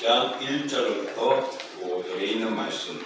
6장 1절부터 5절에 있는 말씀,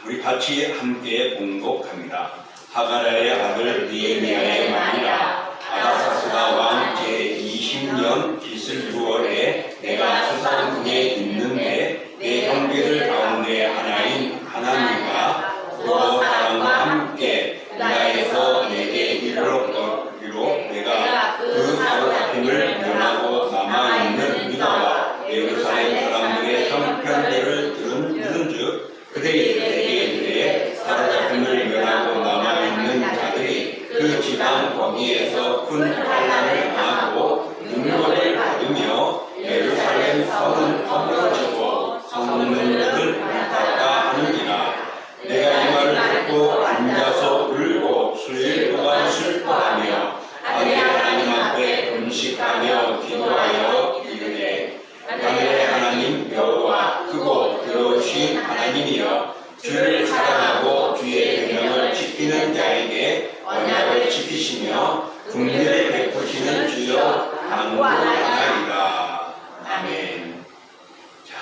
우리 같이 함께 봉독합니다. 하가라의 아들 느헤미야의 말이라. 아다사스가 왕 제20년 기슬 6월에 내가 수산궁에 있는데 내 형제들 가운데 하나인 하나님과 또 사람과 함께 유다에서 내게 이르렀기로 내가 그 사로잡힘을 면하고 남아있는 유다와 예루살렘 사람들의 형편들을 들은즉 그들이 내게 이르되 사로잡힘을 면하고 남아있는 자들이 그 지방 거기에서 큰 환난을 당하고 능력을 받으며 예루살렘 성은 허물어지고 성문들은 안타까 하느니라. 내가 이 말을 듣고 앉아서 울고 수일 동안 슬퍼하며 아내 하나님 앞에 금식하며 기도하여 이르되 하늘의 하나님 여호와 크고 두려우신 하나님이여, 주를 사랑하고 주의 계명을 지키는 자에게 언약을 지키시며 긍휼을 베푸시는 주여 간구하나이다. 아멘. 자,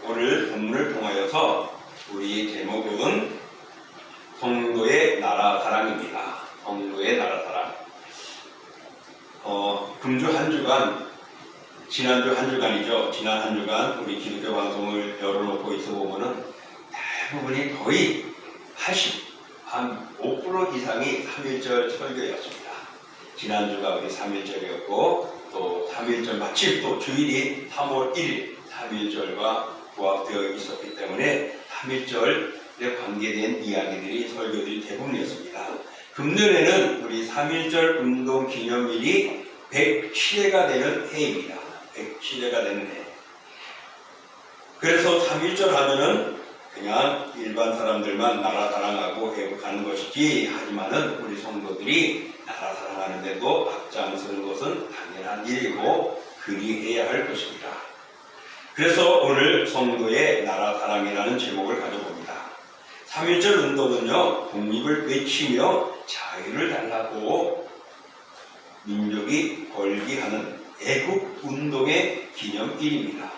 오늘 본문을 통하여서 우리 제목은 성도의 나라 사랑입니다. 성도의 나라 사랑. 금주 한 주간, 지난주 한 주간이죠. 지난 한 주간 우리 기독교 방송을 열어놓고 있어 보면은 대부분이 거의 5% 이상이 3.1절 설교였습니다. 지난주가 우리 3.1절이었고 또 3.1절 마침 또 주일이 3월 1일 3.1절과 부합되어 있었기 때문에 3.1절에 관계된 이야기들이 설교들이 대부분이었습니다. 금년에는 우리 3.1절 운동 기념일이 107회가 되는 해입니다. 107회가 되는 해. 그래서 3.1절 하면은 그냥 일반 사람들만 나라 사랑하고 회복하는 것이지, 하지만은 우리 성도들이 나라 사랑하는데도 앞장서는 것은 당연한 일이고 그리해야 할 것입니다. 그래서 오늘 성도의 나라 사랑이라는 제목을 가져봅니다. 3.1절 운동은요, 독립을 외치며 자유를 달라고 민족이 걸기하는 애국 운동의 기념일입니다.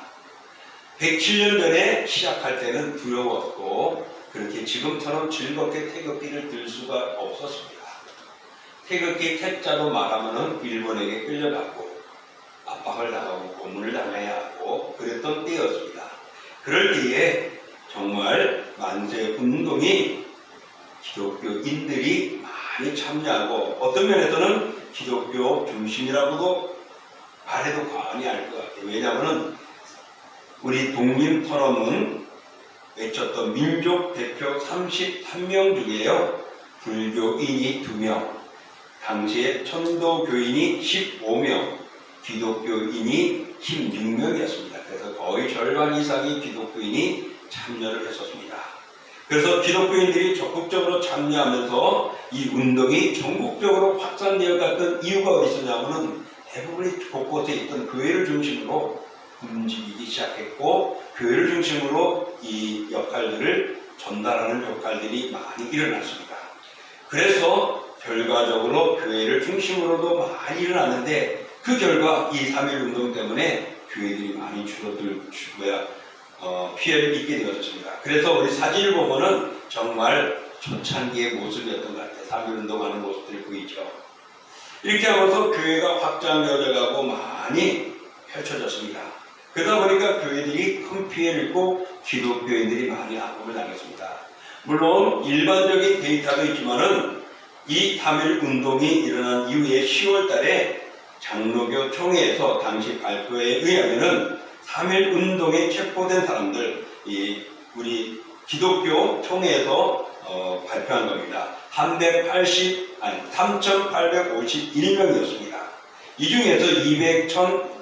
107년 전에 시작할 때는 두려웠고 그렇게 지금처럼 즐겁게 태극기를 들 수가 없었습니다. 태극기 태자로 말하면 일본에게 끌려가고 압박을 당하고 고문을 당해야 하고 그랬던 때였습니다. 그럴 때에 정말 만세 운동이 기독교인들이 많이 참여하고 어떤 면에서는 기독교 중심이라고도 말해도 과언이 아닐 것 같아요. 왜냐하면 우리 독립선언은 외쳤던 민족 대표 33명 중에요, 불교인이 2명, 당시에 천도교인이 15명, 기독교인이 16명이었습니다. 그래서 거의 절반 이상이 기독교인이 참여를 했었습니다. 그래서 기독교인들이 적극적으로 참여하면서 이 운동이 전국적으로 확산되어 갔던 이유가 어디 있었냐면은 대부분이 곳곳에 있던 교회를 중심으로 움직이기 시작했고 교회를 중심으로 이 역할들을 전달하는 역할들이 많이 일어났습니다. 그래서 결과적으로 교회를 중심으로도 많이 일어났는데 그 결과 이 3.1 운동 때문에 교회들이 많이 피해를 입게 되었습니다. 그래서 우리 사진을 보면은 정말 초창기의 모습이었던 것 같아요. 3.1 운동하는 모습들이 보이죠. 이렇게 하면서 교회가 확장되어 가고 많이 펼쳐졌습니다. 그러다 보니까 교회들이 큰 피해를 입고 기독교인들이 많이 아픔을 당했습니다. 물론 일반적인 데이터도 있지만은 이 3.1 운동이 일어난 이후에 10월 달에 장로교 총회에서 당시 발표에 의하면은 3.1 운동에 체포된 사람들, 우리 기독교 총회에서 발표한 겁니다. 3,851명이었습니다. 이 중에서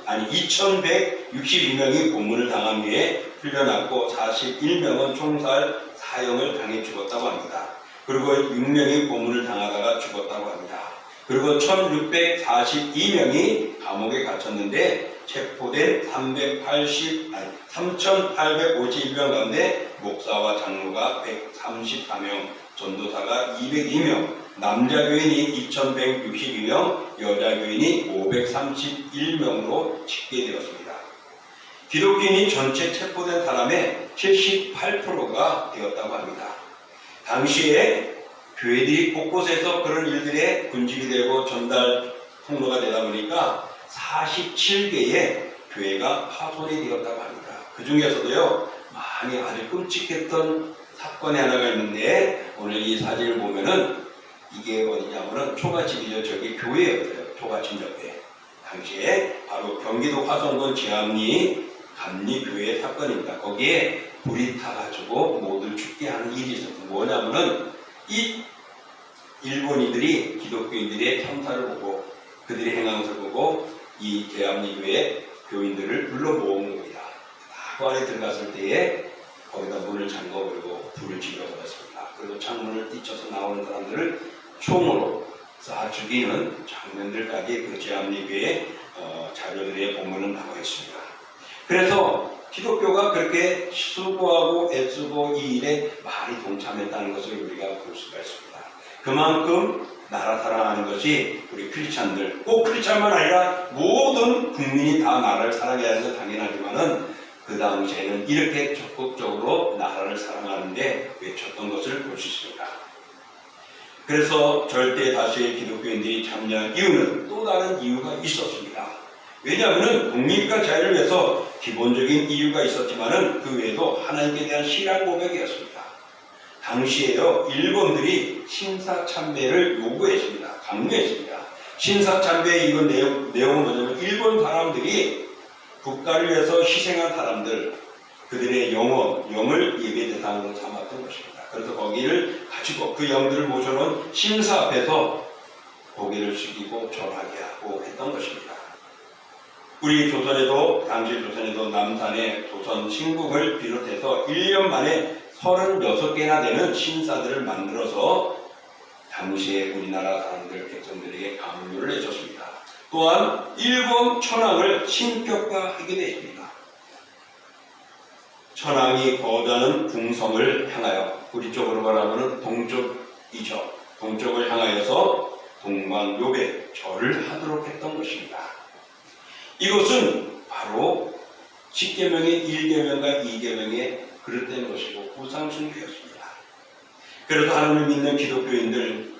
2,162명이 고문을 당한 뒤에 풀려났고 41명은 총살 사형을 당해 죽었다고 합니다. 그리고 6명이 고문을 당하다가 죽었다고 합니다. 그리고 1,642명이 감옥에 갇혔는데 체포된 3,851명 가운데 목사와 장로가 134명, 전도사가 202명, 남자 교인이 2162명, 여자 교인이 531명으로 집계되었습니다. 기독교인이 전체 체포된 사람의 78%가 되었다고 합니다. 당시에 교회들이 곳곳에서 그런 일들에 군집이 되고 전달 통로가 되다 보니까 47개의 교회가 파손이 되었다고 합니다. 그 중에서도요, 많이 아주 끔찍했던 사건이 하나가 있는데, 오늘 이 사진을 보면은 이게 어디냐면은 초가집이죠. 저기 교회였어요. 초가집 옆에. 당시에 바로 경기도 화성군 제암리 감리교회 사건입니다. 거기에 불이 타가지고 모두 죽게 하는 일이 있었어요. 뭐냐면은 이 일본인들이 기독교인들의 참사를 보고 그들의 행황을 보고 이 제암리교회 교인들을 불러 모은 겁니다. 그 안에 들어갔을 때에 거기다 문을 잠궈버리고 불을 지펴버렸습니다. 그리고 창문을 뛰쳐서 나오는 사람들을 총으로 쏴 죽이는 장면들까지 그 제암리교회 자료들에 보면은 나와 있습니다. 그래서 기독교가 그렇게 수고하고 애쓰고 이 일에 많이 동참했다는 것을 우리가 볼 수가 있습니다. 그만큼 나라 사랑하는 것이 우리 크리스찬들, 꼭 크리스찬만 아니라 모든 국민이 다 나라를 사랑해야 하는 건 당연하지만은 그 당시에는 이렇게 적극적으로 나라를 사랑하는데 외쳤던 것을 볼 수 있습니다. 그래서 절대 다수의 기독교인들이 참여한 이유는 또 다른 이유가 있었습니다. 왜냐하면 독립과 자유를 위해서 기본적인 이유가 있었지만은 그 외에도 하나님께 대한 신앙 고백이었습니다. 당시에요, 일본들이 신사참배를 요구했습니다. 강요했습니다. 신사참배의 이건 내용은 뭐냐면 일본 사람들이 국가를 위해서 희생한 사람들, 그들의 영을 예배 대상으로 삼았던 것입니다. 그래서 거기를 가지고 그 영들을 모셔놓은 신사 앞에서 고개를 숙이고 절하게 하고 했던 것입니다. 우리 조선에도, 당시 조선에도 남산의 조선 신궁을 비롯해서 1년 만에 36개나 되는 신사들을 만들어서 당시에 우리나라 사람들, 백성들에게 강요를 해줬습니다. 또한 일본 천황을 신격화하게 되었습니다. 천황이 거주하는 궁성을 향하여, 우리 쪽으로 말하면 동쪽이죠. 동쪽을 향하여서 동방요배 절을 하도록 했던 것입니다. 이것은 바로 10계명의 1계명과 2계명에 그릇된 것이고 우상숭배였습니다. 그래서 하나님을 믿는 기독교인들,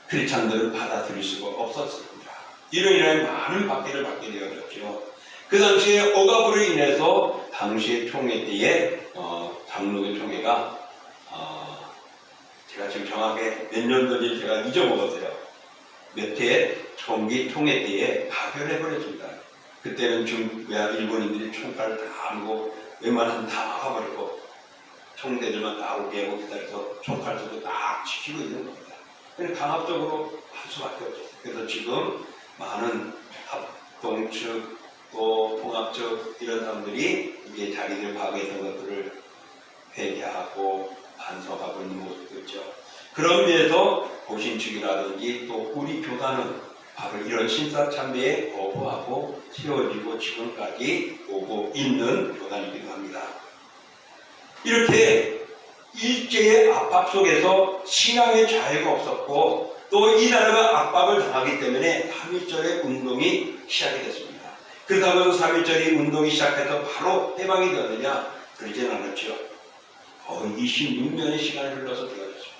크리스찬들을 받아들일 수가 없었습니다. 이로 인해 많은 박해를 받게 되어졌죠. 그 당시에 억압으로 인해서 당시의 총회 때에 장로교 총회가 제가 지금 정확하게 몇 년도인지 제가 잊어먹었어요. 몇 해 총회 때에 파견해버렸습니다. 그때는 일본인들이 총칼을 다 안고 웬만하면 다 막아버리고 총대들만 다 오게 하고 기다려서 총칼 쏘고 딱 지키고 있는 겁니다. 그래서 강압적으로 할 수밖에 없었어요. 그래서 지금 많은 합동측 또 통합측 이런 사람들이 이게 자기들 과거에 있던 것들을 회개하고 반성하고 있는 모습도 있죠. 그런 의미에서 보신측이라든지 또 우리 교단은 바로 이런 신사참배에 거부하고 세워지고 지금까지 오고 있는 교단이기도 합니다. 이렇게 일제의 압박 속에서 신앙의 자유가 없었고 또 이 나라가 압박을 당하기 때문에 3.1절의 운동이 시작이 됐습니다. 그렇다고 3.1절이 운동이 시작해서 바로 해방이 되었느냐? 그러진 않았죠. 거의 26년의 시간이 흘러서 되어졌습니다.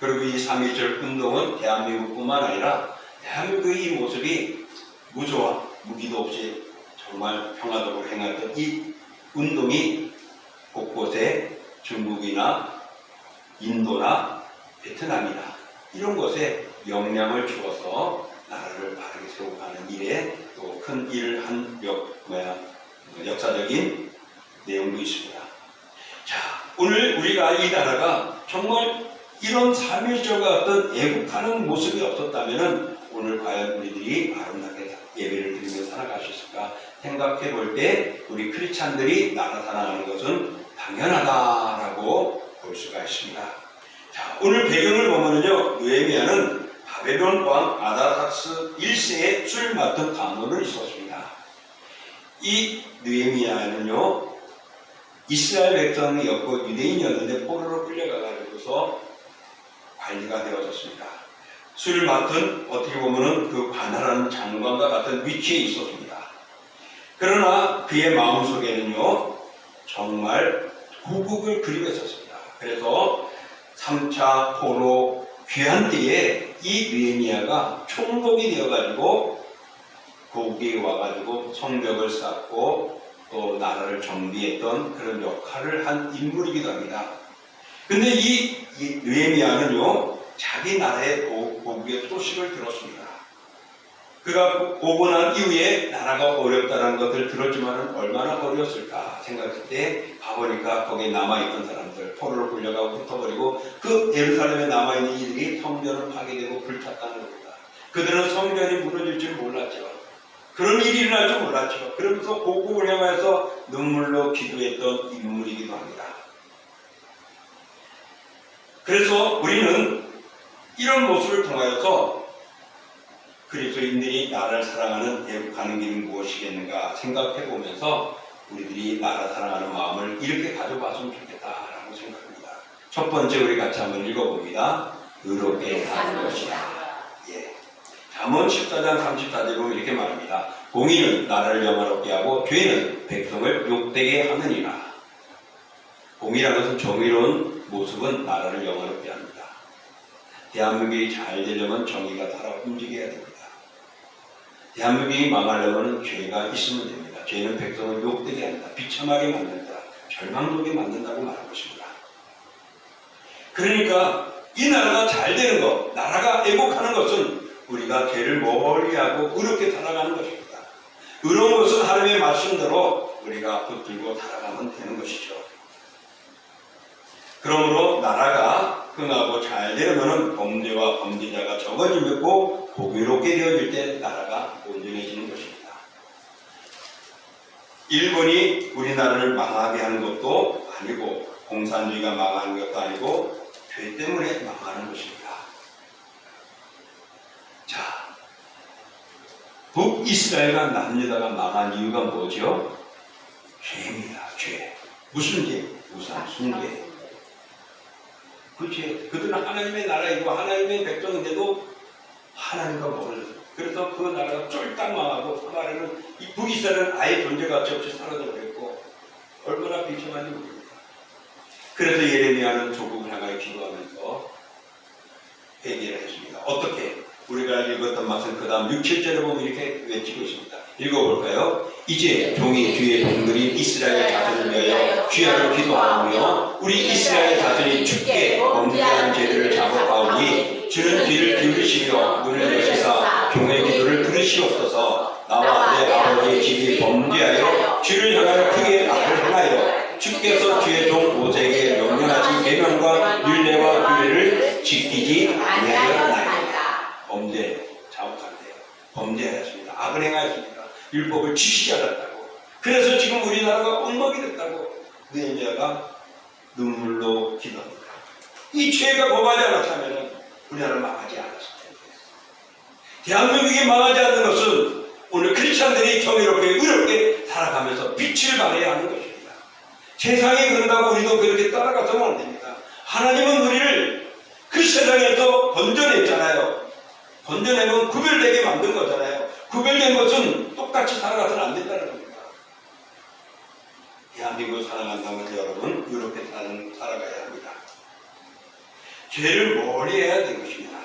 그리고 이 3.1절 운동은 대한민국뿐만 아니라 대한민국의 이 모습이 무조와 무기도 없이 정말 평화적으로 행했던 이 운동이 곳곳에 중국이나 인도나 베트남이나 이런 곳에 영향을 주어서 나라를 바르게 세워가는 일에 또 큰 일을 한 역사적인 내용도 있습니다. 자, 오늘 우리가 이 나라가 정말 이런 3.1절과 어떤 애국하는 모습이 없었다면 오늘 과연 우리들이 아름답게 예배를 드리며 살아갈 수 있을까 생각해 볼 때 우리 크리스찬들이 나라 사랑하는 것은 당연하다라고 볼 수가 있습니다. 자, 오늘 배경을 보면요, 느헤미야는 바벨론 왕 아다삭스 1세에 술 맡은 간호를 있었습니다. 이 느헤미야는요, 이스라엘 백성이었고 유대인이었는데 포로로 끌려가가지고서 관리가 되어졌습니다. 수를 맡은 어떻게 보면은 그 관할하는 장관과 같은 위치에 있었습니다. 그러나 그의 마음속에는요 정말 고국을 그리워했었습니다. 그래서 3차 포로 귀환 때에 이 느헤미야가 총독이 되어가지고 고국에 와가지고 성벽을 쌓고 또 나라를 정비했던 그런 역할을 한 인물이기도 합니다. 근데 이 느헤미야는요 자기 나라의 고국의 소식을 들었습니다. 그가 오고 난 이후에 나라가 어렵다는 것을 들었지만 얼마나 어려웠을까 생각할 때 가보니까 거기에 남아있던 사람들 포로를 굴려가고 흩어버리고 그 예루살렘에 남아있는 이들이 성전을 파괴되고 불탔다는 겁니다. 그들은 성전이 무너질 줄 몰랐죠. 그런 일이 일어날 줄 몰랐죠. 그러면서 고국을 향해서 눈물로 기도했던 인물이기도 합니다. 그래서 우리는 이런 모습을 통하여서 그리스도인들이 나라를 사랑하는 가는 길은 무엇이겠는가 생각해 보면서 우리들이 나라 사랑하는 마음을 이렇게 가져봤으면 좋겠다라고 생각합니다. 첫 번째 우리 같이 한번 읽어봅니다. 의롭게 사는 것이다. 예. 잠언 14장 34절에 보면 이렇게 말합니다. 공의는 나라를 영화롭게 하고 죄는 백성을 욕되게 하느니라. 공의라는 것은 정의로운 모습은 나라를 영화롭게 합니다. 대한민국이 잘 되려면 정의가 따라 움직여야 됩니다. 대한민국이 망하려면 죄가 있으면 됩니다. 죄는 백성을 욕되게 한다. 비참하게 만든다. 절망되게 만든다고 말한 것입니다. 그러니까 이 나라가 잘 되는 것, 나라가 애국하는 것은 우리가 죄를 멀리하고 의롭게 살아가는 것입니다. 의로운 것은 하나님의 말씀대로 우리가 붙들고 살아가면 되는 것이죠. 그러므로 나라가 흥하고 잘 되려면 범죄와 범죄자가 적어지고 공의롭게 되어질 때 나라가 온전해지는 것입니다. 일본이 우리나라를 망하게 하는 것도 아니고 공산주의가 망하는 것도 아니고 죄 때문에 망하는 것입니다. 자, 북이스라엘과 남유다가 망한 이유가 뭐죠? 죄입니다. 죄. 무슨 죄? 우상 숭배. 그 죄. 그들은 하나님의 나라이고 하나님의 백성인데도 하나님과 멀어졌어요. 그래서 그 나라가 쫄딱 망하고 사마리아는 이 북이스라엘은 아예 존재가치 없이 사라져버렸고 얼마나 비참한지 모릅니다. 그래서 예레미야는 조국을 향하여 기도하면서 회개를 했습니다. 어떻게? 우리가 읽었던 말씀 그 다음 6, 7절에 보면 이렇게 외치고 있습니다. 읽어볼까요? 이제 종이 주의 종들이 이스라엘 자손을 위하여 주야로 기도하며 우리 이스라엘 자손이 주께 범죄한 죄를 작업하오니 주는 귀를 기울이시며 눈을 여시사 종의 기도를 들으시옵소서. 나와 내 아버지의 집이 범죄하여 주를 향하여 크게 악을 행하여 주께서 주의 종 모세에게 명령하신 계명과 율례와 규례를 지키지 아니하였나이다. 범죄, 자업한대요. 범죄하였습니다. 악을 행하였습니다. 율법을 지키지 않았다고. 그래서 지금 우리나라가 엉망이 됐다고 느헤미야가 눈물로 기도합니다. 이 죄가 범하지 않았다면 우리나라는 망하지 않았을 텐데. 대한민국이 망하지 않는 것은 오늘 크리스찬들이 정의롭게 의롭게 살아가면서 빛을 발해야 하는 것입니다. 세상이 그런다고 우리도 그렇게 따라가서는 안 됩니다. 하나님은 우리를 그 세상에서 건져냈잖아요. 건져내면 구별되게 만든 거잖아요. 구별된 것은 똑같이 살아가서는 안 된다는 겁니다. 대한민국을 살아간다면 여러분 이렇게 살아가야 합니다. 죄를 멀리 해야 되는 것입니다.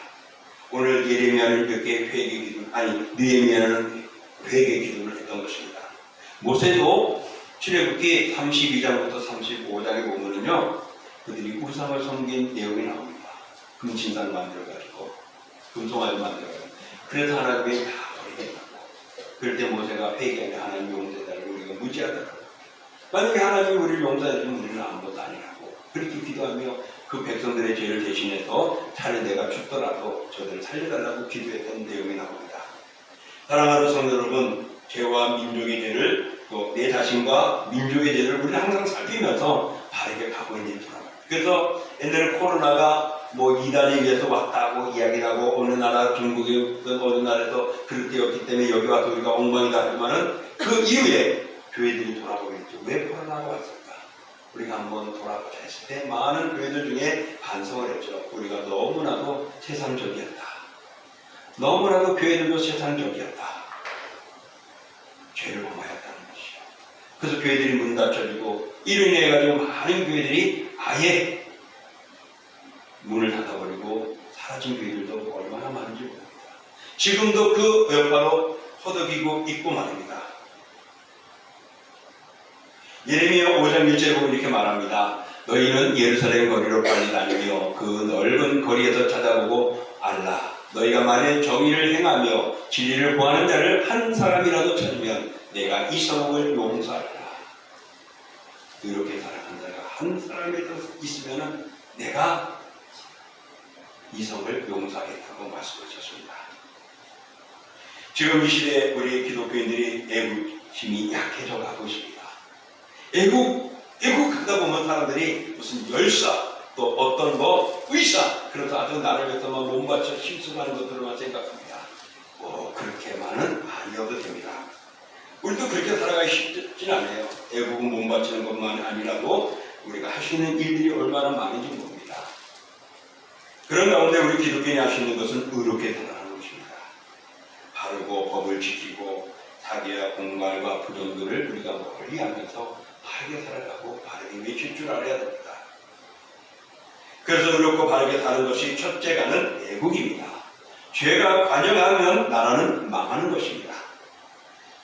오늘 예레미야는 이렇게 느헤미야는 회개 기도를 했던 것입니다. 모세도 출애굽기 32장부터 35장에 보면은요, 그들이 우상을 섬긴 내용이 나옵니다. 금신상 만들어가지고 금송아지 만들어가지고 그래서 하나님이 다 버리겠다고. 그럴 때 모세가 회개하며 하나님 용서해달라고 우리가 무지하다고. 만약에 하나님이 우리를 용서해주면 우리는 아무것도 아니라고 그렇게 기도하며 그 백성들의 죄를 대신해서 차라리 내가 죽더라도 저들을 살려달라고 기도했던 내용이 나옵니다. 사랑하는 성도 여러분, 죄와 민족의 죄를 또 내 자신과 민족의 죄를 우리는 항상 살피면서 바르게 가고 있는 사람. 그래서 옛날에 코로나가 이단에 의해서 왔다고 이야기를 하고 어느 나라 중국이든 어느 나라에서 그렇게였기 때문에 여기 와서 우리가 엉망이다 하지만은 그 이후에 교회들이 돌아보겠죠. 왜 코로나가 왔을까? 우리가 한번 돌아보자 했을 때 많은 교회들 중에 반성을 했죠. 우리가 너무나도 세상적이었다. 너무나도 교회들도 세상적이었다. 죄를 범하였다는 것이요. 그래서 교회들이 문 닫혀지고 이로 인해 가지고 많은 교회들이 아예 문을 닫아버리고 사라진 교회들도 얼마나 많은지 모릅니다. 지금도 그 여파로 허덕이고 있고 말입니다. 예레미야 5장 1절에 보면 이렇게 말합니다. 너희는 예루살렘 거리로 빨리 다니며 그 넓은 거리에서 찾아보고 알라. 너희가 만일 정의를 행하며 진리를 구하는 자를 한 사람이라도 찾으면 내가 이 성을 용서하리라. 이렇게 살아가는 자가 한 사람이라도 있으면 내가 이 성을 용서하겠다고 말씀하셨습니다. 지금 이 시대에 우리 기독교인들이 애국심이 약해져 가고 있습니다. 애국하다 보면 사람들이 무슨 열사, 또 어떤 의사, 그래서 아주 나를 위해서만 몸바쳐 힘쓰는 것들만 생각합니다. 그렇게만은 아니어도 됩니다. 우리도 그렇게 살아가기 쉽진 않아요. 애국은 몸바치는 것만 아니라도 우리가 할 수 있는 일들이 얼마나 많은지 모릅니다. 그런 가운데 우리 기독교인이 할 수 있는 것은 의롭게 살아가는 것입니다. 바르고 법을 지키고 사기와 공갈과 부정들을 우리가 멀리하면서 바르게 살아가고 바르게 외칠 줄 알아야 됩니다. 그래서 의롭고 바르게 사는 것이 첫째가는 애국입니다. 죄가 관영하면 나라는 망하는 것입니다.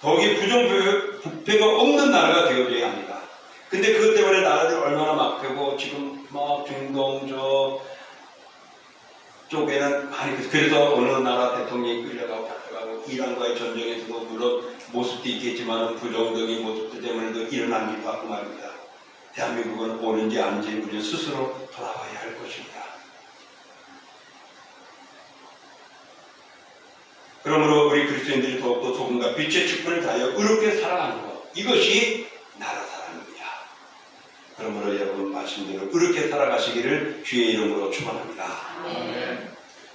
더욱이 부정부패가 없는 나라가 되어져야 합니다. 근데 그것 때문에 나라들이 얼마나 막히고 지금 막 중동 쪽에는 많이 그래서 어느 나라 대통령이 끌려가고 잡혀가고 이란과의 전쟁에서도 물론 모습도 있겠지만 부정적인 모습들 때문에도 일어난 일도 하고 말입니다. 대한민국은 오는지 아닌지 우리 스스로 돌아봐야 할 것입니다. 그러므로 우리 그리스도인들이 더욱더 소금과 빛의 직분을 다하여 의롭게 살아가는 것, 이것이 나라 사랑입니다. 그러므로 여러분 말씀대로 의롭게 살아가시기를 주의 이름으로 축원합니다. 네.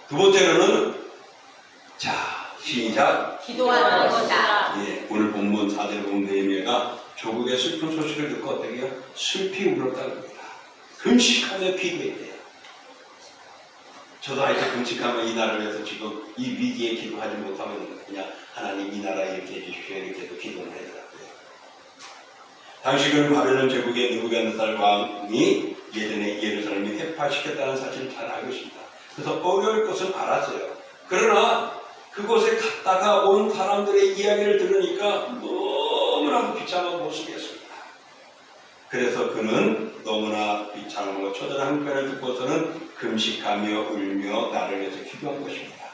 두 번째로는 시작. 기도하는 것이다. 예, 오늘 본문 4절 보면 느헤미야가 조국의 슬픈 소식을 듣고 어떻게 해요? 슬피 울었다고 합니다. 금식하며 기도했대요. 저도 아이들 금식하면 이 나라를 위해서 지금 이 위기에 기도하지 못하면 그냥 하나님 이 나라 이렇게 해주십시오 이렇게도 기도를 하더라고요. 당시 그 바벨론 제국의 느부갓네살 왕이 예전에 예루살렘을 회파시켰다는 사실을 잘 알고 있습니다. 그래서 어려울 것은 알았어요. 그러나 그곳에 갔다가 온 사람들의 이야기를 들으니까 너무나도 비참한 모습이었습니다. 그래서 그는 너무나 비참하고 처절한 형편을 듣고서는 금식하며 울며 나를 위해서 기도한 것입니다.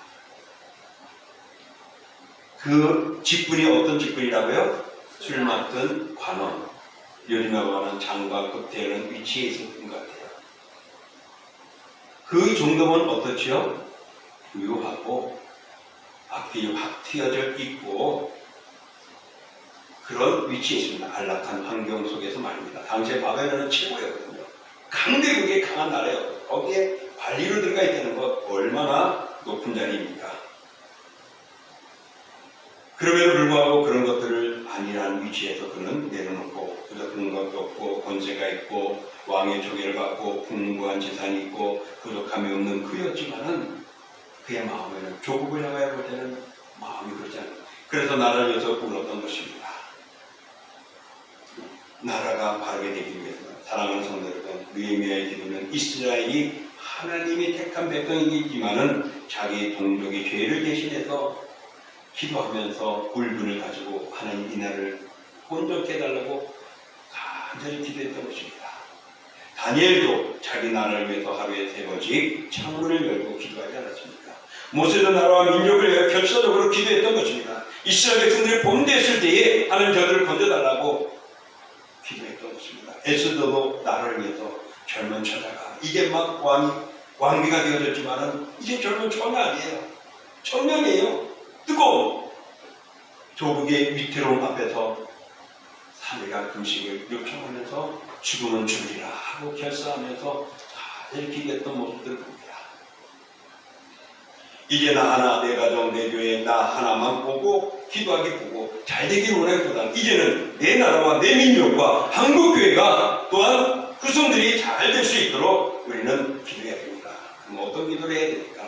그 직분이 어떤 직분이라고요? 술 맡은 관원, 요즘이라고 하는 장관급 되는 위치에 있었던 것 같아요. 그 정도면 어떻지요? 부유하고 앞뒤로 확 튀어져 있고 그런 위치에 있습니다. 안락한 환경 속에서 말입니다. 당시에 바벨론은 최고였거든요. 강대국의 강한 나라였거든요. 거기에 관리로 들어가 있다는 것 얼마나 높은 자리입니까? 그럼에도 불구하고 그런 것들을 아니라는 위치에서 그는 내려놓고 그저 공격도 없고 권세가 있고 왕의 조계를 받고 풍부한 재산이 있고 부족함이 없는 그였지만은 그의 마음에는 조국을 향하여 볼 때는 마음이 그렇지 않아요. 그래서 나라를 위해서 울었던 것입니다. 나라가 바르게 되기 위해서 사랑하는 성도 여러분, 느헤미야의 기도는 이스라엘이 하나님이 택한 백성이지만은 자기 동족의 죄를 대신해서 기도하면서 울분을 가지고 하나님 이 나라를 온전케 해달라고 간절히 기도했던 것입니다. 다니엘도 자기 나라를 위해서 하루에 3번씩 창문을 열고 기도하지 않았습니까? 모세도 나라와 민족을 위해 결사적으로 기도했던 것입니다. 이스라엘 백성들이 범죄했을 때에 하나님 저들을 건져달라고 기도했던 것입니다. 에스더도 나라를 위해서 젊은 처자가 이제 막 왕비가 되어졌지만은 이제 젊은 처녀 아니에요. 청년이에요. 뜨거운 조국의 위태로움 앞에서 3일간 금식을 요청하면서 죽으면 죽으리라 하고 결사하면서 다들 기도했던 모습들을 봅니다. 이제 나 하나, 내 가정, 내 교회 나 하나만 보고 기도하기 보고 잘 되기를 원하기보다는 이제는 내 나라와 내 민족과 한국교회가 또한 후손들이 잘 될 수 있도록 우리는 기도해야 됩니다. 그럼 어떤 기도를 해야 됩니까?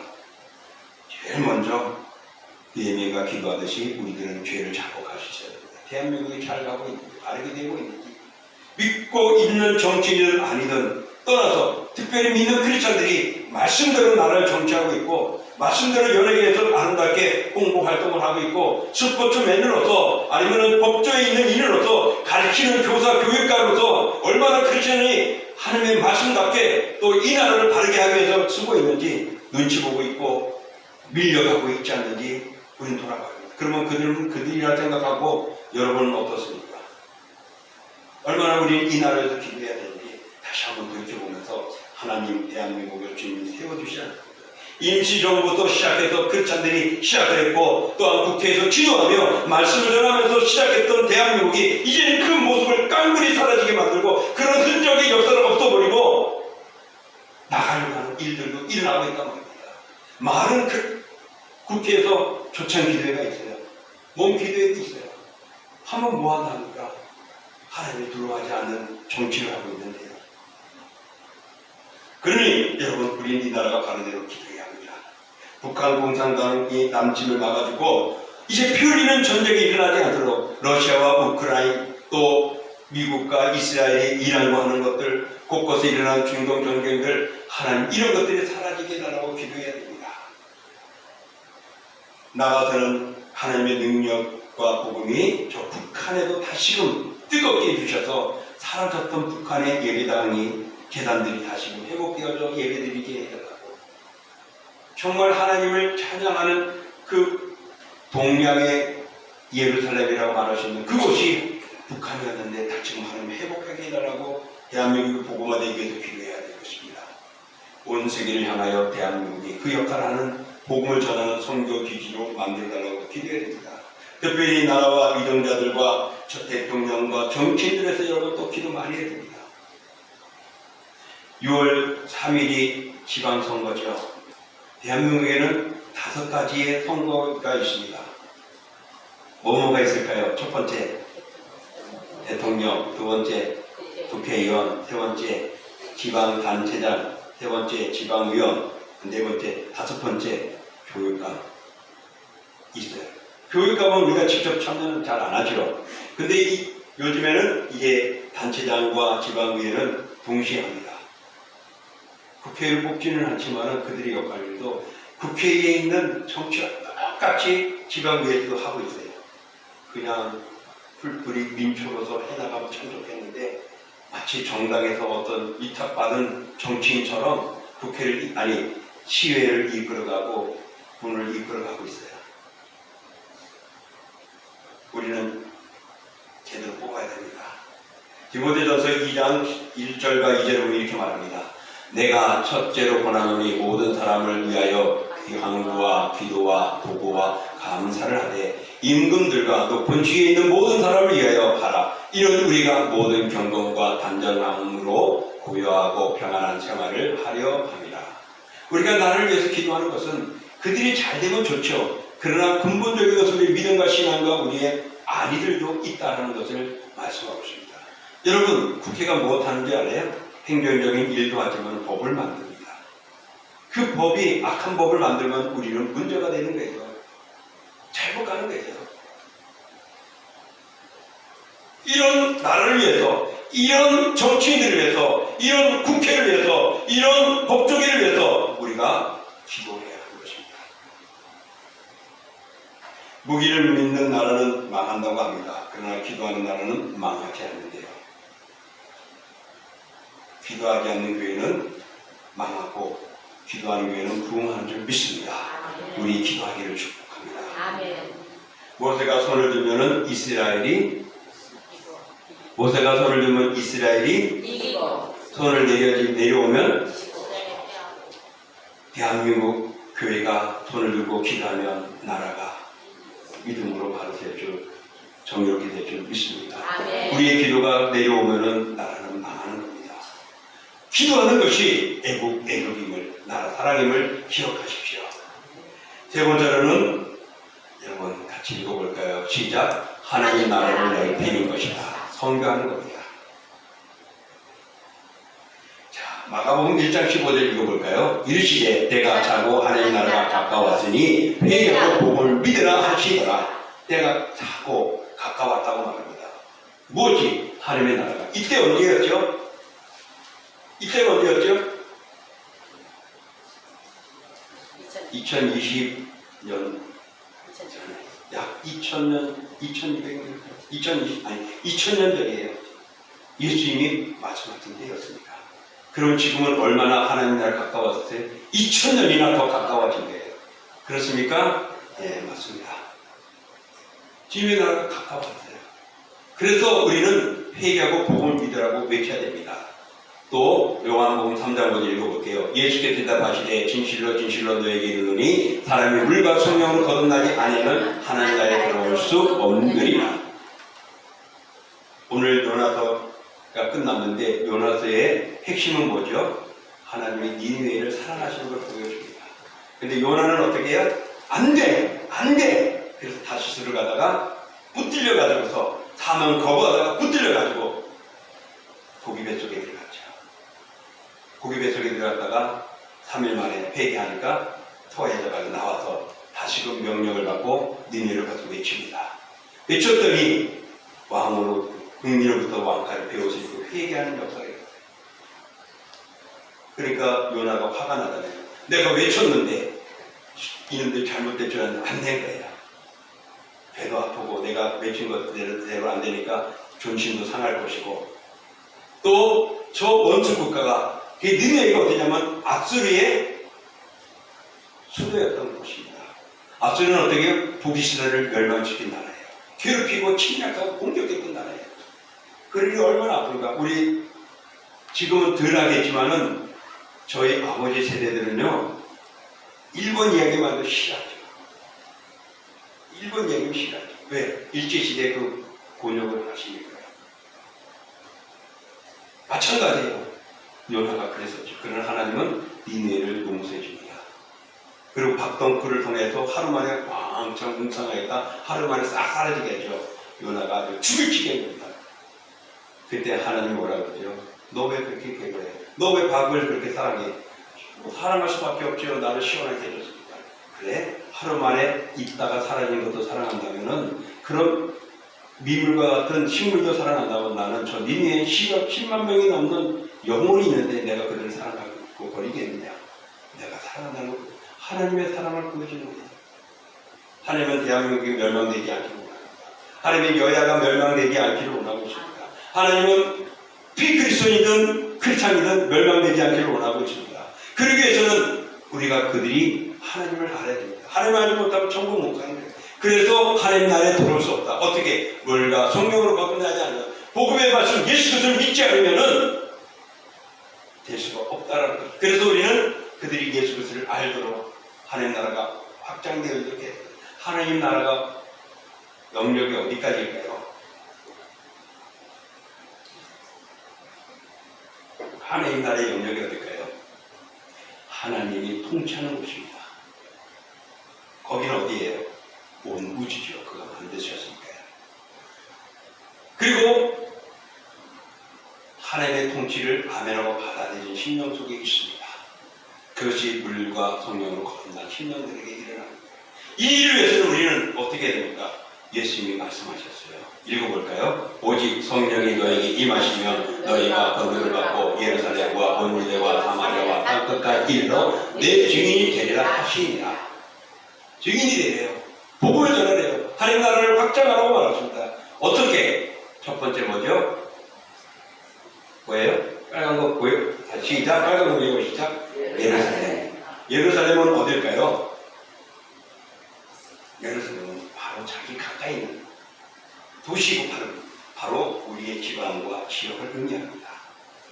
제일 먼저 느헤미야가 기도하듯이 우리들은 죄를 자복할 수 있어야 됩니다. 대한민국이 잘 가고 있는지, 바르게 되고 있는지, 믿고 있는 정치인은 아니든 떠나서 특별히 믿는 크리스천들이 말씀대로 나라를 정치하고 있고 말씀대로 연예계에서 아름답게 홍보 활동을 하고 있고 스포츠 맨으로서 아니면 법조에 있는 인으로서 가르치는 교사 교육가로서 얼마나 크리스천이 하나님의 말씀답게 또 이 나라를 바르게 하기 위해서 쓰고 있는지 눈치 보고 있고 밀려가고 있지 않는지 우리는 돌아봐야 합니다. 그러면 그들은 그들이라 생각하고 여러분은 어떻습니까? 얼마나 우리는 이 나라에서 기도해야 되는지 다시 한번 돌이켜보면서 하나님 대한민국을 주님이 세워주시지 않습니다. 임시정부부터 시작해서 크리스찬들이 시작을 했고 또한 국회에서 기도하며 말씀을 전하면서 시작했던 대한민국이 이제는 그 모습을 깡그리 사라지게 만들고 그런 흔적의 역사를 없어버리고 나가려고 하는 일들도 일어나고 있단 말입니다. 많은 국회에서 초청 기도회가 있어요. 몸 기도회도 있어요. 하면 뭐한답니까? 하나님이 들어가지 않는 정치를 하고 있는데요. 그러니 여러분 우리는 이 나라가 바른대로 기도해야 합니다. 북한 공산당이 남침을 막아주고 이제 피 흘리는 전쟁이 일어나지 않도록 러시아와 우크라이나 또 미국과 이스라엘이 이란과 하는 것들 곳곳에 일어나는 중동 전쟁들 하나님 이런 것들이 사라지게 해달라고 기도해야 됩니다. 나아가서는 하나님의 능력과 복음이 저 북한에도 다시금 뜨겁게 해주셔서 사라졌던 북한의 예배당이 재단들이 다시금 회복되어져 예배드리게 해달라고 정말 하나님을 찬양하는 그 동양의 예루살렘이라고 말할 수 있는 그곳이 북한이었는데 다시금 하나님 회복하게 해달라고 대한민국이 복음화되기 위해서 기도해야 될 것입니다. 온 세계를 향하여 대한민국이 그 역할을 하는 복음을 전하는 선교 기지로 만들어달라고 기도해야 됩니다. 특별히 나라와 위정자들과 대통령과 정치인들에서 여러분 또 기도 많이 해야 됩니다. 6월 3일이 지방선거죠. 대한민국에는 5가지의 선거가 있습니다. 뭐가 있을까요? 첫 번째 대통령, 두 번째 국회의원, 세 번째 지방단체장, 세 번째 지방의원, 네 번째, 5번째 교육감 있어요. 교육감은 우리가 직접 참여는 잘 안 하죠. 근데 요즘에는 이게 단체장과 지방의회는 동시에 합니다. 국회의를 뽑지는 않지만 그들의 역할도 국회에 있는 정치와 똑같이 지방의회도 하고 있어요. 그냥 풀뿌리 민초로서 해나가면 참 좋겠는데 마치 정당에서 어떤 위탁받은 정치인처럼 국회를 시회를 이끌어가고 군을 이끌어가고 있어요. 우리는 제대로 뽑아야 됩니다. 디모데전서 2장 1절과 2절을 보면 이렇게 말합니다. 내가 첫째로 권하노니 모든 사람을 위하여 향구와 기도와 도구와 감사를 하되 임금들과 높은 지위에 있는 모든 사람을 위하여 하라. 이런 우리가 모든 경건과 단전함으로 고요하고 평안한 생활을 하려 합니다. 우리가 나를 위해서 기도하는 것은 그들이 잘 되면 좋죠. 그러나 근본적인 것은 우리의 믿음과 신앙과 우리의 안위들도 있다는 것을 말씀하고 있습니다. 여러분 국회가 무엇하는지 알아요? 행정적인 일도 하지만 법을 만듭니다. 그 법이 악한 법을 만들면 우리는 문제가 되는 거예요. 잘못 가는 거예요. 이런 나라를 위해서, 이런 정치인들을 위해서, 이런 국회를 위해서, 이런 법조계를 위해서 우리가 기도해야 하는 것입니다. 무기를 믿는 나라는 망한다고 합니다. 그러나 기도하는 나라는 망하지 않는데요. 기도하지 않는 교회는 망하고 기도하는 교회는 부흥하는 줄 믿습니다. 우리 기도하기를 축복합니다. 모세가 손을 들면 이스라엘이 이기고 손을 내려오면 대한민국 교회가 손을 들고 기도하면 나라가 믿음으로 바로 될 줄 정의롭게 될 줄 믿습니다. 우리의 기도가 내려오면 나라는 망하는 겁니다. 기도하는 것이 애국임을 나라 사랑임을 기억하십시오. 세 번째로는 여러분 같이 읽어볼까요? 시작. 하나님 나라를 넓히는 것이다. 선교하는 겁니다. 마가복음 1장 15절 읽어볼까요? 이르시되 때가 차고 하나님 나라가 가까웠으니 회개하고 복음을 믿으라 하시더라. 때가 차고 가까웠다고 말합니다. 뭐지? 하나님의 나라가. 이때 언제였죠? 이때가 언제였죠? 2020년 약 2000년, 2200년, 2000년 전이에요. 예수님이 말씀하신 때였습니다. 그럼 지금은 얼마나 하나님 나라 가까웠어요? 2000년이나 더 가까워진 거예요. 그렇습니까? 네, 맞습니다. 주님의 나라가 가까웠어요. 그래서 우리는 회개하고 복음을 믿으라고 외쳐야 됩니다. 또 요한복음 3장 5절 읽어볼게요. 예수께서 대답하시되 진실로 진실로 너에게 이르노니 사람이 물과 성령으로 거듭나지 아니하면 하나님 나라에 들어올 수 없느니라. 오늘 요나서가 끝났는데 요나서의 핵심은 뭐죠? 하나님의 니느웨를 사랑하시는 걸 보여줍니다. 근데 요나는 어떻게 해요? 안 돼! 안 돼! 그래서 다시스를 가다가 붙들려 가지고서 사망 거부하다가 붙들려 가지고 고기 뱃속에 들어갔죠. 고기 뱃속에 들어갔다가 3일 만에 회개하니까 토해져가지고 나와서 다시금 명령을 받고 니느웨를 가서 외칩니다. 외쳤더니 왕으로 국민으로부터 왕까지 배우시고 회개하는 역사가 있어요. 그러니까 요나가 화가 나잖아요. 내가 외쳤는데 이놈들 잘못될 줄 알았는데 안 된 거야. 배도 아프고 내가 외친 것대로 안 되니까 존심도 상할 것이고 또 저 원수 국가가 그 니느웨가 어디냐면 아수르의 수도였던 곳입니다. 아수르는 어떻게 해요? 북이스라엘을 멸망시킨 나라예요. 괴롭히고 침략하고 공격했던 나라예요. 그러니 얼마나 아픈가. 우리 지금은 덜 하겠지만은 저희 아버지 세대들은요 일본 이야기만 해도 싫어하죠. 일본 이야기는 싫어하죠. 왜? 일제시대 그 곤욕을 하시니까요. 마찬가지예요. 요나가 그랬었죠. 그러나 하나님은 니느웨를 용서해 줍니다. 그리고 박덩쿨을 통해서 하루 만에 왕창 웅상하였다. 하루 만에 싹 사라지게 했죠. 요나가 아주 죽을 지경입니다. 그때 하나님이 뭐라고 그러죠? 너 왜 그렇게 괴로워해? 너 왜 박을 그렇게 사랑해? 사랑할 수밖에 없죠. 나를 시원하게 해줬으니까. 그래? 하루 만에 있다가 사라진 것도 사랑한다면은 그런 미물과 같은 식물도 사랑한다면 나는 저 니느웨에 10만 명이 넘는 영혼이 있는데 내가 그들을 사랑하고 버리겠느냐? 내가 사랑한다는 것 하나님의 사랑을 보여주는 거예요. 하나님은 대한민국이 멸망되지 않기를 원합니다. 하나님의 여야가 멸망되지 않기를 원하고 있습니다. 하나님은 비그리스도인이든 크리스찬이든 멸망되지 않기를 원하고 있습니다. 그러기 위해서는 우리가 그들이 하나님을 알아야 됩니다. 하나님을 알지 못하면 천국 못 가는 거예요. 그래서 하나님 나라에 들어올 수 없다. 어떻게? 물과 성령으로 거듭나지 않으면 복음의 말씀 예수 그리스도를 믿지 않으면은 될 수가 없다라는 거죠. 그래서 우리는 그들이 예수 그리스도를 알도록 하나님 나라가 확장되어 있게 하나님 나라가 영역이 어디까지일까요? 하나님 나라의 영역이 어딜까요? 하나님이 통치하는 곳입니다. 거기는 어디예요? 온 우주죠. 그가 만드셨으니까요. 그리고 하나님의 통치를 아멘하고 받아들인 심령 속에 있습니다. 그것이 물과 성령으로 거듭난 심령들에게 일어납니다. 이 일을 위해서는 우리는 어떻게 해야 됩니까? 예수님이 말씀하셨어요. 읽어볼까요? 오직 성령이 너에게 임하시면 너희가 권능을 받고 예루살렘과 온 유대와 사마리아와 땅 끝까지 이르러 내 증인이 되리라 하시니라. 증인이 되래요. 복음을 전하래요. 하나님 나라를 확장하라고 말했습니다. 어떻게? 첫 번째 뭐죠? 뭐예요? 빨간 거 보여요? 시작. 빨간 거 보이고 시작. 예루살렘. 예루살렘은 어딜까요? 예루살렘은 바로 자기 가까이 있는 도시고 바로 우리의 지방과 지역을 의미합니다.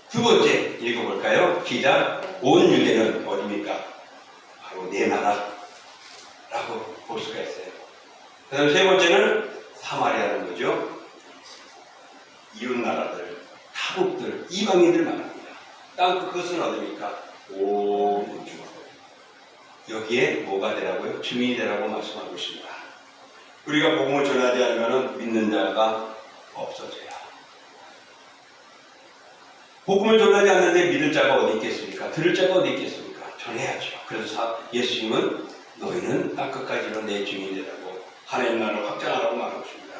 두 번째 읽어볼까요? 시작. 온 유대는 어디입니까? 바로 내 나라라고 볼 수가 있어요. 그 다음 세 번째는 사마리아는 거죠. 이웃 나라들, 타국들, 이방인들 말합니다. 그것은 어디입니까? 온 우주. 여기에 뭐가 되라고요? 증인이 되라고 말씀하고 있습니다. 우리가 복음을 전하지 않으면 믿는 자가 없어져요. 복음을 전하지 않는데 믿을 자가 어디 있겠습니까? 들을 자가 어디 있겠습니까? 전해야죠. 그래서 예수님은 너희는 땅끝까지로 내 증인이라고 하나님 나라를 확장하라고 말하고 있습니다.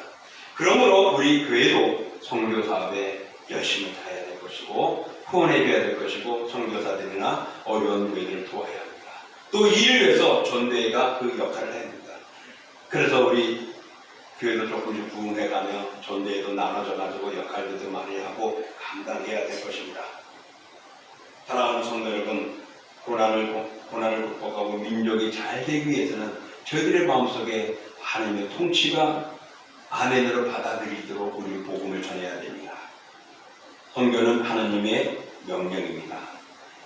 그러므로 우리 교회도 선교 사업에 열심히 다해야 될 것이고 후원해줘야 될 것이고 선교사들이나 어려운 교회들을 도와야 합니다. 또 이 일을 위해서 전도회가 그 역할을 해야 됩니다. 그래서 우리 교회도 조금씩 부흥해가며 전도회도 나눠져가지고 역할들도 많이 하고 감당해야 될 것입니다. 사랑하는 성도 여러분, 고난을 극복하고 민족이 잘 되기 위해서는 저희들의 마음속에 하나님의 통치가 아멘으로 받아들이도록 우리 복음을 전해야 됩니다. 선교는 하나님의 명령입니다.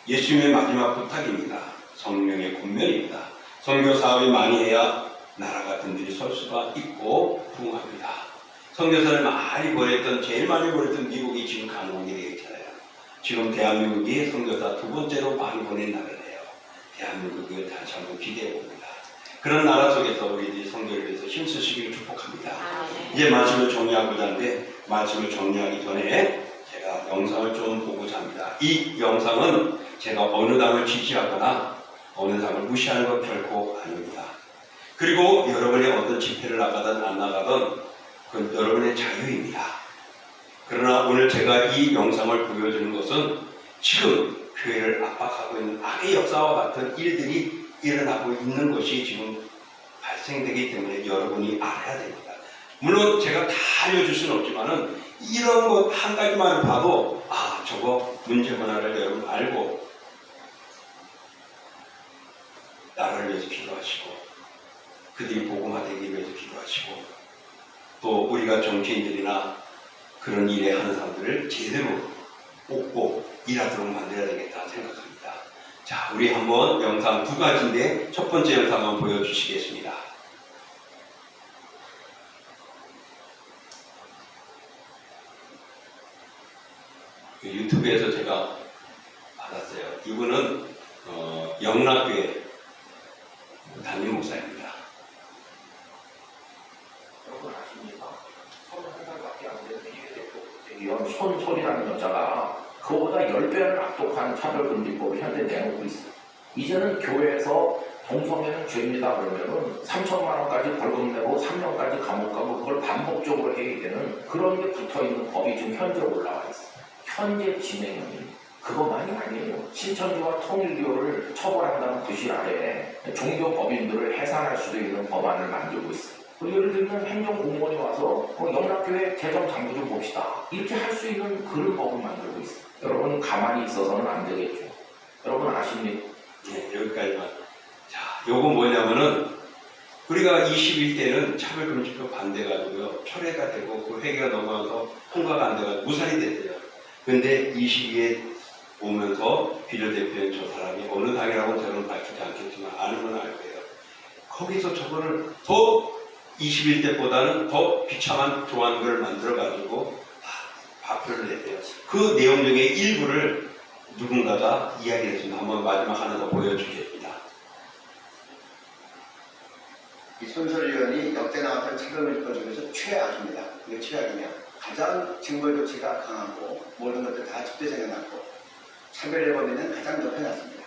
예수님의 마지막 부탁입니다. 성령의 권면입니다. 선교 사업이 많이 해야 나라 같은 데이 설 수가 있고 부흥합니다. 선교사를 제일 많이 보냈던 미국이 지금 강국이 되어 있잖아요. 지금 대한민국이 선교사 두 번째로 많이 보낸 나라예요. 대한민국을 다시 한번 기대해 봅니다. 그런 나라 속에서 우리들이 선교를 위해서 힘쓰시기를 축복합니다. 이제 말씀을 정리하고자 하는데 말씀을 정리하기 전에 제가 영상을 좀 보고자 합니다. 이 영상은 제가 어느 당을 지지하거나 어느 당을 무시하는 것 결코 아닙니다. 그리고 여러분이 어떤 집회를 나가든 안 나가든 그건 여러분의 자유입니다. 그러나 오늘 제가 이 영상을 보여주는 것은 지금 교회를 압박하고 있는 악의 역사와 같은 일들이 일어나고 있는 것이 지금 발생되기 때문에 여러분이 알아야 됩니다. 물론 제가 다 알려줄 수는 없지만은 이런 것 한 가지만 봐도 저거 문제 문화를 여러분 알고 나라를 위해서 기도하시고 그들이 복음화되기 위해서 기도하시고 또 우리가 정치인들이나 그런 일에 하는 사람들을 제대로 뽑고 일하도록 만들어야 되겠다 생각합니다. 자, 우리 한번 영상 두 가지인데 첫 번째 영상 한번 보여주시겠습니다. 유튜브에서 제가 받았어요. 이분은 영락교회 담임 목사입니다. 여러분 아십니까? 31살밖에 안 되는 이런 손소리라는 여자가 그보다 10배를 악독한 차별금지법을 현재 내놓고 있어요. 이제는 교회에서 동성애는 죄입니다 그러면은 3천만 원까지 벌금 내고 3년까지 감옥 가고 그걸 반복적으로 해야 되는 그런 게 붙어있는 법이 지금 현재 올라와 있어요. 현재 진행형이 그것만이 아니에요. 신천지와 통일교를 처벌한다는 구실 아래에 종교법인들을 해산할 수도 있는 법안을 만들고 있어요. 예를 들면 행정공무원이 와서 영락교회 재정 장부 좀 봅시다. 이렇게 할 수 있는 그런 법을 만들고 있어요. 여러분 가만히 있어서는 안 되겠죠. 여러분 아십니까? 네, 여기까지만. 자, 요거 뭐냐면은 우리가 21대는 차별금지법 반대가지고요. 철회가 되고 그 회계가 넘어가서 통과가 안 돼가지고 무산이 됐어요. 근데 22에 오면서 비례대표인 저 사람이 어느 당이라고 저는 밝히지 않겠지만 아는 건 알 거예요. 거기서 저거를 더 21대보다는 더 비참한 조항들을 만들어가지고 발표를 냈대요. 그 내용 중에 일부를 누군가가 이야기를 했습니다. 한번 마지막 하나 더 보여주겠습니다. 이 손설위원이 역대 나왔던 차별금지법 중에서 최악입니다. 이게 최악이냐? 가장 증거 조치가 강하고 모든 것들 다 집대성에 났고 차별의 범위는 가장 높여놨습니다.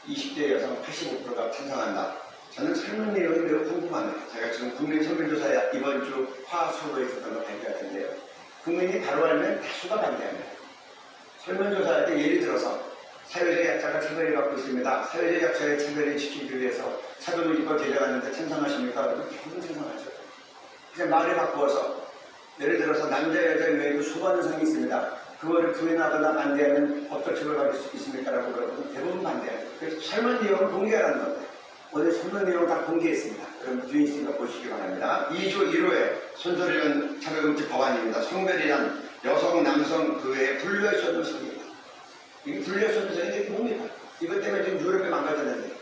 20대 여성 85%가 찬성한다. 저는 설문 내용이 매우 궁금합니다. 제가 지금 국민 설문조사에 이번 주 화수로에 있었던 걸 발표했는데요. 국민이 바로 알면 다수가 반대합니다. 설문조사할 때 예를 들어서 사회적 약자가 차별을 받고 있습니다. 사회적 약자의 차별을 지키기 위해서 차별금지법 제정하는데 찬성하십니까? 그러면 대부분 찬성하죠. 그냥 말을 바꾸어서 예를 들어서 남자 여자 외에도 수많은 성이 있습니다. 그거를 부인하거나 반대하면 법적 처벌받을 수 있습니까? 라고 그러면 대부분 반대하죠. 그래서 설문 내용을 공개하라는 겁니다. 오늘 설문 내용을 다 공개했습니다. 그럼 뒤에 있으니까 보시기 바랍니다. 2조 1호에 손소리는 차별금지 법안입니다. 성별이란 여성, 남성 그 외에 분류할 수 없는 성입니다. 이게 분류할 수 없는 성이 뭡니까? 이것 때문에 지금 유럽이 망가졌는데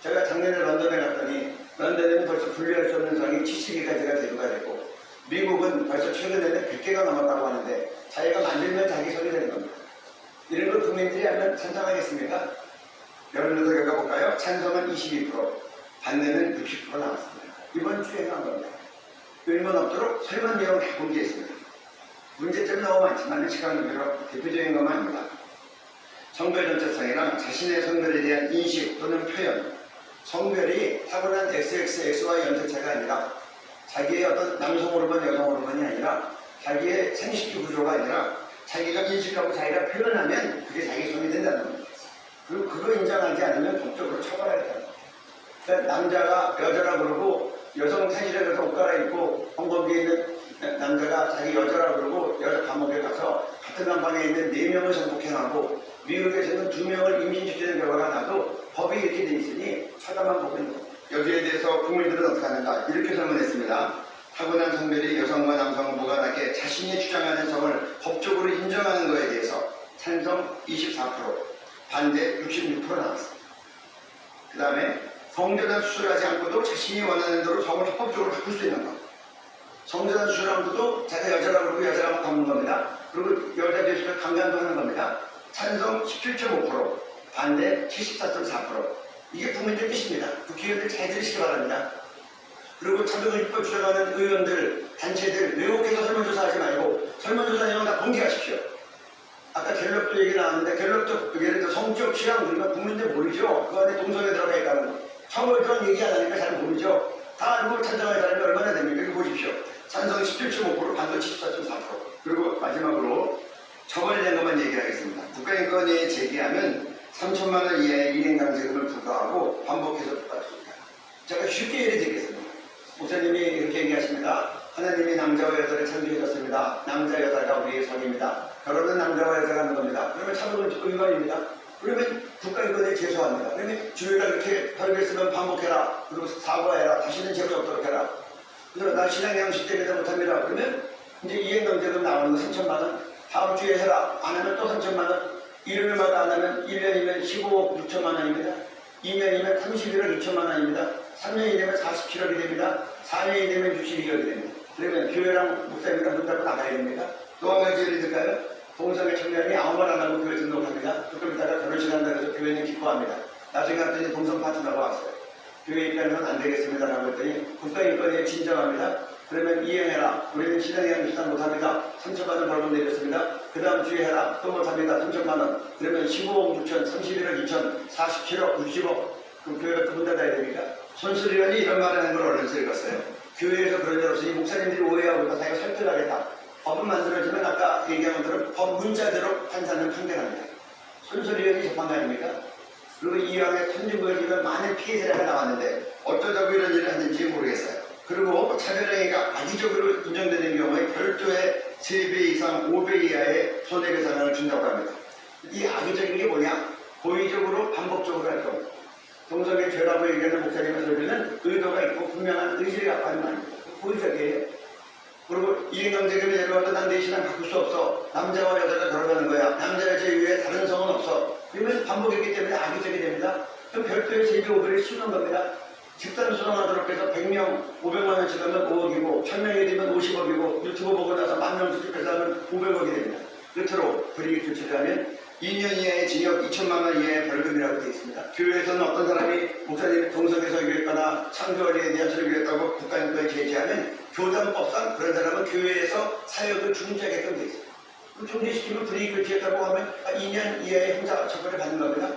제가 작년에 런던에 갔더니 런던에는 벌써 분류할 수 없는 성이 70개까지가 대두가 됐고 미국은 벌써 최근에는 100개가 넘었다고 하는데 자기가 만들면 자기 성이 되는 겁니다. 이런 걸 국민들이 알면 찬성하겠습니까? 여러분들도 결과 볼까요? 찬성은 22%, 반대는 60% 나왔습니다. 이번 주에 한 겁니다. 의문 없도록 설문 내용 다 공개했습니다. 문제점이 너무 많지만 시간 관계로 대표적인 것만 합니다. 성별 정체성이란 자신의 성별에 대한 인식 또는 표현, 성별이 타고난 XXXY 연체체가 아니라 자기의 어떤 남성 호르몬, 여성 호르몬이 아니라 자기의 생식기 구조가 아니라 자기가 인식하고 자기가 표현하면 그게 자기 성이 된다는 겁니다. 그리고 그거 인정하지 않으면 법적으로 처벌하겠다는 겁니다. 그러니까 남자가 여자라 그러고 여성 생일에 가서 옷 갈아입고 헌법에 있는 남자가 자기 여자라 그러고 여자 감옥에 가서 같은 난방에 있는 4명을 성폭행하고 미국에서는 2명을 임신시키는 결과가 나도 법이 이렇게 돼 있으니 차단만 보고 있는 겁니다. 여기에 대해서 국민들은 어떻게 하는가 이렇게 설문했습니다. 타고난 성별이 여성과 남성을 무관하게 자신이 주장하는 성을 법적으로 인정하는 것에 대해서 찬성 24%, 반대 66% 나왔습니다. 그 다음에 성전환 수술하지 않고도 자신이 원하는 대로 성을 합법적으로 바꿀 수 있는 것. 성전환 수술하고도 자기가 여자라고 그러고 여자라고 바꾸는 겁니다. 그리고 여자 대수가 강간도 하는 겁니다. 찬성 17.5%, 반대 74.4%. 이게 국민들 뜻입니다. 국회의원들 잘 들으시기 바랍니다. 그리고 차별금지법 주장하는 의원들, 단체들 왜곡해서 설문조사하지 말고 설문조사 내용 다 공개하십시오. 아까 갤럽도 얘기 나왔는데 갤럽도 예를 들어 성적 취향 우리가 국민들 모르죠. 그 안에 동성애 들어가 있다는 거. 처음에 그런 얘기 안 하니까 잘 모르죠. 다 알고 찬성할 사람이 얼마나 됩니까? 이거 보십시오. 찬성 17.5%, 반대 74.4%. 그리고 마지막으로 처벌된 것만 얘기하겠습니다. 국가인권위 제기하면 3천만 원 이하의 일행강제금을 부과하고 반복해서 부과합니다. 제가 쉽게 예를 들겠습니다. 목사님이 이렇게 얘기하십니다. 하나님이 남자와 여자를 창조해줬습니다. 남자 여자가 우리의 성입니다. 결혼은 남자와 여자가 하는 겁니다. 그러면 차별금지법 위반입니다. 그러면 국가인권위에 제소합니다. 그러면 주일날 이렇게 벌겠으면 반복해라. 그리고 사과해라. 다시는 죄가 없도록 해라. 그래서 나 신앙 양식 때문에 못합니다. 그러면 이제 이행강제금 나오는 거 3천만 원. 다음 주에 해라. 안 하면 또 3천만 원. 일요일마다 안 하면 1년이면 15억 6천만 원입니다. 2년이면 31억 2천만 원입니다. 3년이 되면 47억이 됩니다. 4년이 되면 62억이 됩니다. 그러면 교회랑 목사님이랑 눈 닫고 나가야 됩니다. 또 한 가지 예를 들까요? 동성애 청년이 아무 말 안 하고 교회 등록합니다. 조금 있다가 결혼식 한다고 해서 교회는 기뻐합니다. 나중에 갔더니 동성 파트너가 왔어요. 교회 입장에서는 안 되겠습니다라고 했더니 국가인권위에 진정합니다. 그러면 이행해라. 우리는 신앙이랑 비슷한 못합니다. 3천만 원 벌금 내렸습니다. 그 다음 주에 해라. 또 못합니다. 3천만 원. 그러면 15억 6천, 31억 2천, 47억, 60억. 그럼 교회가 두 분 닫아야 됩니까? 손수리원이 이런 말을 하는 걸 언론에서 읽었어요. 교회에서 그런 일 없으니 목사님들이 오해하고 있다. 자기가 설득하겠다. 법은 만들어지면 아까 얘기한 것처럼 법 문자대로 판사는 판결합니다. 손수리원이 재판관 아닙니까? 그리고 이왕에 선진부에서 많은 피해 사례가 나왔는데 어쩌자고 이런 일을 하는지 모르겠어요. 그리고 차별행위가 악의적으로 인정되는 경우에 별도의 3배 이상 5배 이하의 손해배상을 준다고 합니다. 이 악의적인 게 뭐냐? 고의적으로 반복적으로 할 경우. 동성애 죄라고 얘기하는 목사님의 설교는 의도가 있고 분명한 의지를 갖고 하는 말입니다. 고의적이에요. 그리고 이행강제금이 내려와도 난 내 신앙 바꿀 수 없어. 남자와 여자가 결혼하는 거야. 남자 여자 이외에 다른 성은 없어. 그러면 반복했기 때문에 악의적이 됩니다. 그럼 별도의 3배 5배를 씌우는 겁니다. 집단 수당하도록 해서 100명 500만 원씩 하면 5억이고 1000명이 되면 50억이고 유튜브 보고 나서 10,000명 수집해서 하면 500억이 됩니다. 끝으로 불이익 조치를 하면 2년 이하의 징역 2천만 원 이하의 벌금이라고 되어 있습니다. 교회에서는 어떤 사람이 목사님 동성애 설교했거나 창조원리에 대한 설교했다고 국가인권에 제지하면 교단법상 그런 사람은 교회에서 사역을 중지하게끔 되어 있습니다. 중지시키면 불이익 조치했다고 하면 2년 이하의 형사 처벌을 받는 겁니다.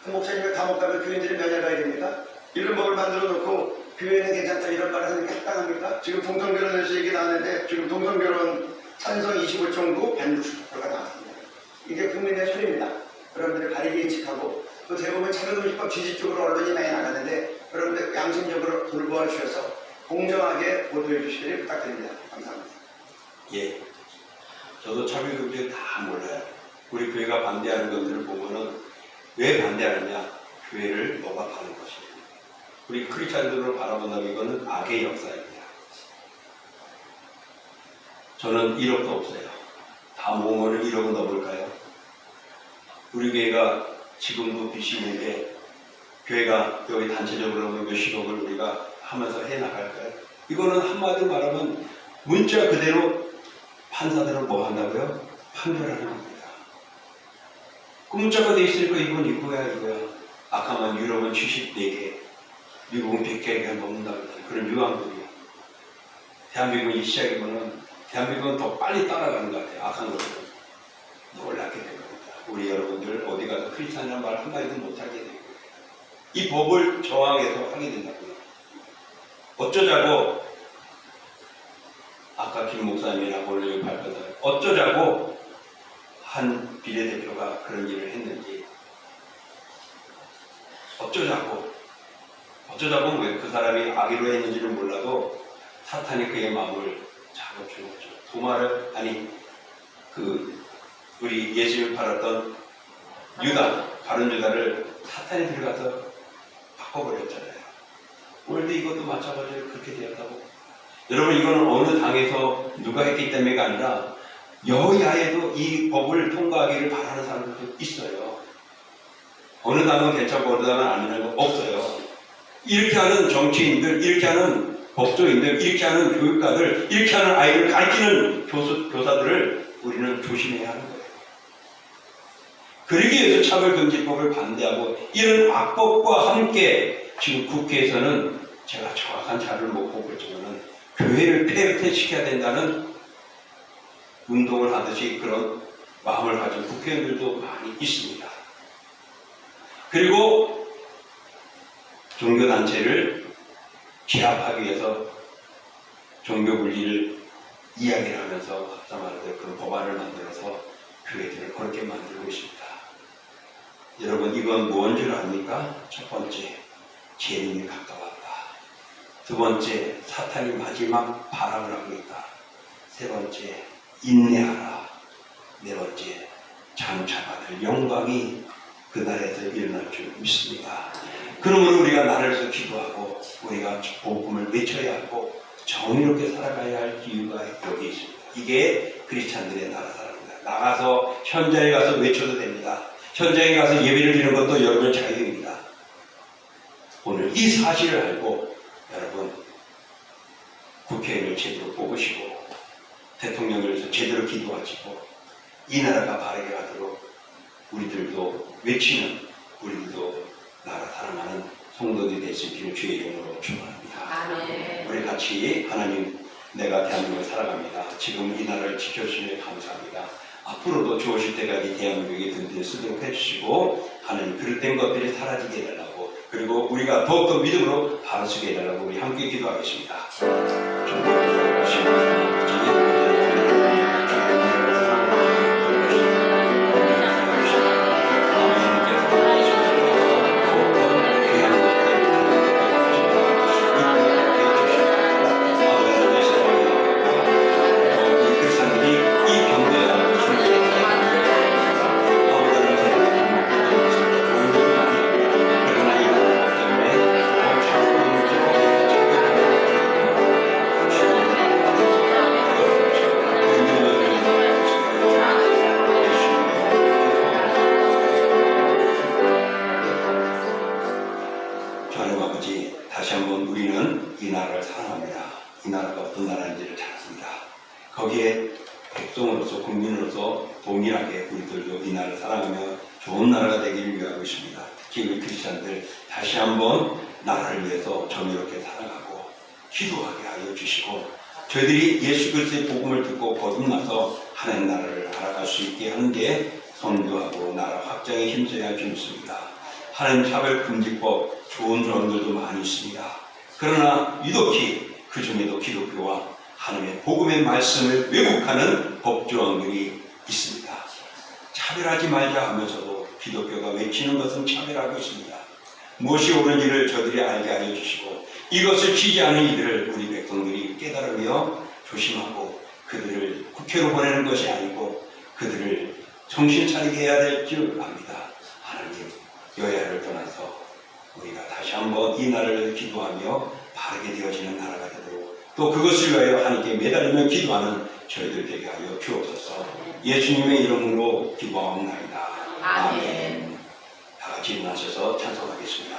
그 목사님이 감옥 가면 교인들이 면회가야 됩니까? 이런 법을 만들어 놓고 교회는 괜찮다 이런 말을 하는 게 합당합니까? 지금 동성결혼에서 얘기 나왔는데 지금 동성결혼 찬성 25.9 반대 60%가 나왔습니다. 이게 국민의 소리입니다. 여러분들이 바르게 인식하고 또 대부분 차별금지법 지지 쪽으로 언론이 많이 나가는데 여러분들 양심적으로 돌보아 주셔서 공정하게 보도해 주시기를 부탁드립니다. 감사합니다. 예. 저도 차별금지를 다 몰라요. 우리 교회가 반대하는 것들을 보면은 왜 반대하느냐? 교회를 모각하는 것입니다. 우리 크리스찬들을 바라본다면 이거는 악의 역사입니다. 저는 1억도 없어요. 다 모으면 1억은 넘을까요? 우리 교회가 지금도 빚이 있는데 교회가 여기 단체적으로 몇십억을 우리가 하면서 해나갈까요? 이거는 한마디로 말하면 문자 그대로 판사들은 뭐 한다고요? 판결하는 겁니다. 그 문자가 돼 있으니까 이건 이거야. 아까만 유럽은 74개, 미국은 100개가 넘는다고 그런 유황들이요. 대한민국이 시작이면은 대한민국은 더 빨리 따라가는 것 같아요. 악한 것들은 놀랍게 된 겁니다. 우리 여러분들 어디 가서 크리스찬이라는 말 한마디도 못하게 되고 이 법을 저항해서 하게 된다고요. 어쩌자고 아까 김 목사님이나 오늘 발표다 어쩌자고 한 비례대표가 그런 일을 했는지 어쩌자고 왜 그 사람이 악의로 했는지는 몰라도 사탄이 그의 마음을 잡아준 거죠. 도마를 아니 우리 예수를 팔았던 유다 바른 유다를 사탄이 들어가서 바꿔버렸잖아요. 오늘도 이것도 마찬가지로 그렇게 되었다고. 여러분 이거는 어느 당에서 누가 했기 때문에가 아니라 여야에도 이 법을 통과하기를 바라는 사람들도 있어요. 어느 당은 괜찮고 어느 당은 아니라는 거 없어요. 이렇게 하는 정치인들, 이렇게 하는 법조인들, 이렇게 하는 교육가들, 이렇게 하는 아이를 가르치는 교사들을 우리는 조심해야 하는 거예요. 그러기 위해서 차별금지법을 반대하고 이런 악법과 함께 지금 국회에서는 제가 정확한 자료를 못 보고 있지만 교회를 폐쇄시켜야 된다는 운동을 하듯이 그런 마음을 가진 국회의원들도 많이 있습니다. 그리고 종교단체를 제압하기 위해서 종교분리를 이야기를 하면서 아까 말한 그런 법안을 만들어서 교회들을 그렇게 만들고 있습니다. 여러분 이건 뭔 줄 압니까? 첫 번째, 재림이 가까웠다. 두 번째, 사탄이 마지막 발악을 하고 있다. 세 번째, 인내하라. 네 번째, 장차받을 영광이 그날에서 일어날 줄 믿습니다. 그러므로 우리가 나를 위해서 기도하고 우리가 복음을 외쳐야 하고 정의롭게 살아가야 할 이유가 여기 있습니다. 이게 크리스찬들의 나라 사람입니다. 나가서 현장에 가서 외쳐도 됩니다. 현장에 가서 예배를 드리는 것도 여러분의 자유입니다. 오늘 이 사실을 알고 여러분 국회의원을 제대로 뽑으시고 대통령을 위해서 제대로 기도하시고 이 나라가 바르게 가도록 우리들도 외치는 우리들도 나라 사랑하는 성도들이 될 수 있기를 주의 이름으로 축원합니다. 아멘. 우리 같이 하나님 내가 대한민국을 살아갑니다. 지금 이 나라를 지켜주시면 감사합니다. 앞으로도 좋으실 때까지 대한민국이 든든히 쓰도록 해주시고 하나님 그릇된 것들이 사라지게 해달라고 그리고 우리가 더욱더 믿음으로 바로 서게 해달라고 우리 함께 기도하겠습니다. 하나님 아버지, 다시 한번 우리는 이 나라를 사랑합니다. 이 나라가 어떤 나라인지를 잘 압니다. 거기에 백성으로서 국민으로서 동일하게 우리들도 이 나라를 사랑하며 좋은 나라가 되기를 위하고 있습니다. 특히 우리 크리스찬들 다시 한번 나라를 위해서 정의롭게 살아가고 기도하게 하여 주시고 저희들이 예수 그리스도의 복음을 듣고 거듭나서 하나님 나라를 알아갈 수 있게 하는 게 선교하고 나라 확장에 힘써야 할 줄 믿습니다. 하나님 차별금지법 좋은 조항들도 많이 있습니다. 그러나 유독히 그 중에도 기독교와 하나님의 복음의 말씀을 왜곡하는 법조항들이 있습니다. 차별하지 말자 하면서도 기독교가 외치는 것은 차별하고 있습니다. 무엇이 옳은지를 저들이 알게 하여 주시고 이것을 지지하는 이들을 우리 백성들이 깨달으며 조심하고 그들을 국회로 보내는 것이 아니고 그들을 정신 차리게 해야 될 줄 압니다. 하나님 여야를 떠나서 우리가 다시 한번 이 나라를 기도하며 바르게 되어지는 나라가 되도록 또 그것을 위하여 하나님께 매달리며 기도하는 저희들 되게 하여 주옵소서. 예수님의 이름으로 기도하옵나이다. 아멘. 다 같이 일어나셔서 찬송하겠습니다.